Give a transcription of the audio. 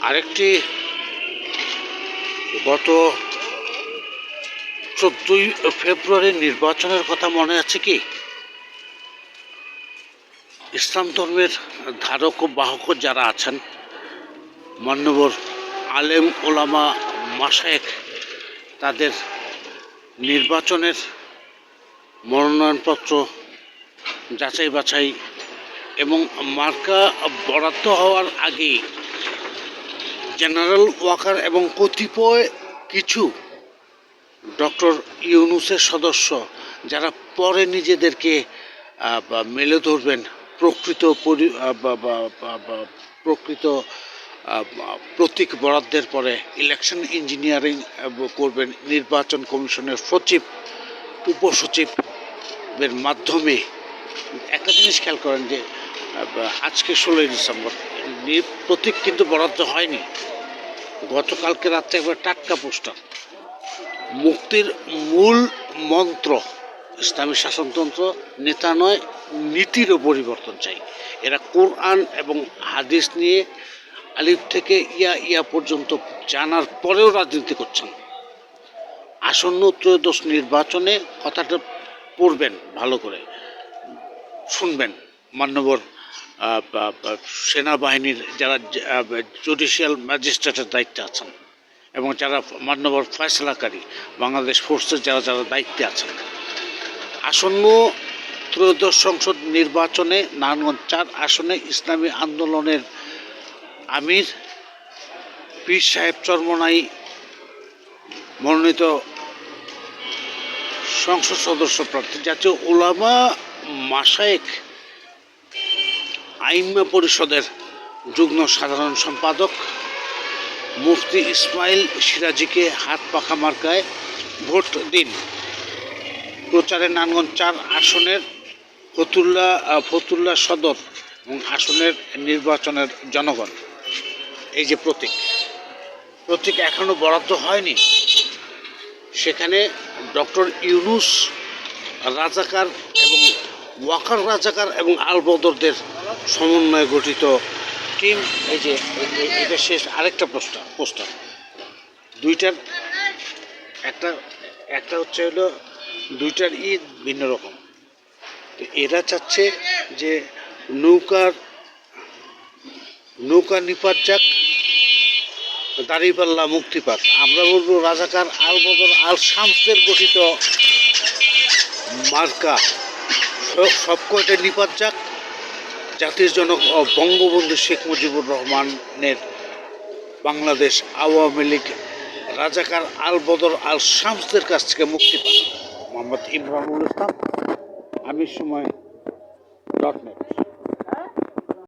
আরেকটি গত 14ই ফেব্রুয়ারি নির্বাচনের কথা মনে আছে কি? ইসলাম ধর্মের ধারক ও বাহক যারা আছেন, মান্যবর আলেম ওলামা মাশায়েখ, তাদের নির্বাচনের মনোনয়নপত্র যাচাই বাছাই এবং মার্কা বরাদ্দ হওয়ার আগেই জেনারেল ওয়াকার এবং কতিপয় কিছু ডক্টর ইউনূসের সদস্য, যারা পরে নিজেদেরকে মেলে ধরবেন প্রকৃত প্রতীক বরাদ্দের পরে ইলেকশন ইঞ্জিনিয়ারিং করবেন, নির্বাচন কমিশনের সচিব উপসচিবের মাধ্যমে। একটা জিনিস খেয়াল করেন যে আজকে 16ই ডিসেম্বর, প্রতীক কিন্তু বরাদ্দ হয়নি। গতকালকে রাত্রে একবার টাটকা পোস্টার, মুক্তির মূল মন্ত্র ইসলামী শাসনতন্ত্র, নেতা নয় নীতিরও পরিবর্তন চাই। এরা কোরআন এবং হাদিস নিয়ে আলিফ থেকে ইয়া পর্যন্ত জানার পরেও রাজনীতি করছেন। আসন্ন ত্রয়োদশ নির্বাচনে কথাটা পড়বেন, ভালো করে শুনবেন। মান্যবর সেনাবাহিনীর যারা জুডিশিয়াল ম্যাজিস্ট্রেটের দায়িত্বে আছেন এবং যারা মান্যবর ফয়সলাকারী বাংলাদেশ ফোর্সের যারা দায়িত্বে আছেন, আসন্ন ত্রয়োদশ সংসদ নির্বাচনে নারায়ণগঞ্জ 4 আসনে ইসলামী আন্দোলনের আমির পীর সাহেব চরমনাই মনোনীত সংসদ সদস্য প্রার্থী, জাতীয় ওলামা মাশায়েখ আইম্মা পরিষদের যুগ্ম সাধারণ সম্পাদক মুফতি ইসমাইল সিরাজীকে হাত পাখা মার্কায় ভোট দিন। প্রচারে নারায়ণগঞ্জ 4 আসনের ফতুল্লা সদর এবং আসনের নির্বাচনের জনগণ। এই যে প্রতীক এখনো বরাদ্দ হয়নি, সেখানে ডক্টর ইউনূস রাজাকার এবং ওয়াকার রাজাকার এবং আল বদরদের সমন্বয়ে গঠিত টিম। এই যে এটা শেষ আরেকটা পোস্টার দুইটার, একটা হচ্ছে হলো দুইটার ঈদ ভিন্ন রকম। তো এরা চাচ্ছে যে নৌকা নিপাত যাক, দাঁড়িপাল্লা মুক্তি পাক। আমরা বলবো রাজাকার আল বদর আল শামসদের গঠিত মার্কা সব কয়টা নিপাত যাক, জাতির জনক বঙ্গবন্ধু শেখ মুজিবুর রহমানের বাংলাদেশ আওয়ামী লীগ রাজাকার আল বদর আল শামসদের কাছ থেকে মুক্তি পাক। মোহাম্মদ ইমরানুল ইসলাম, আমির সময় .net।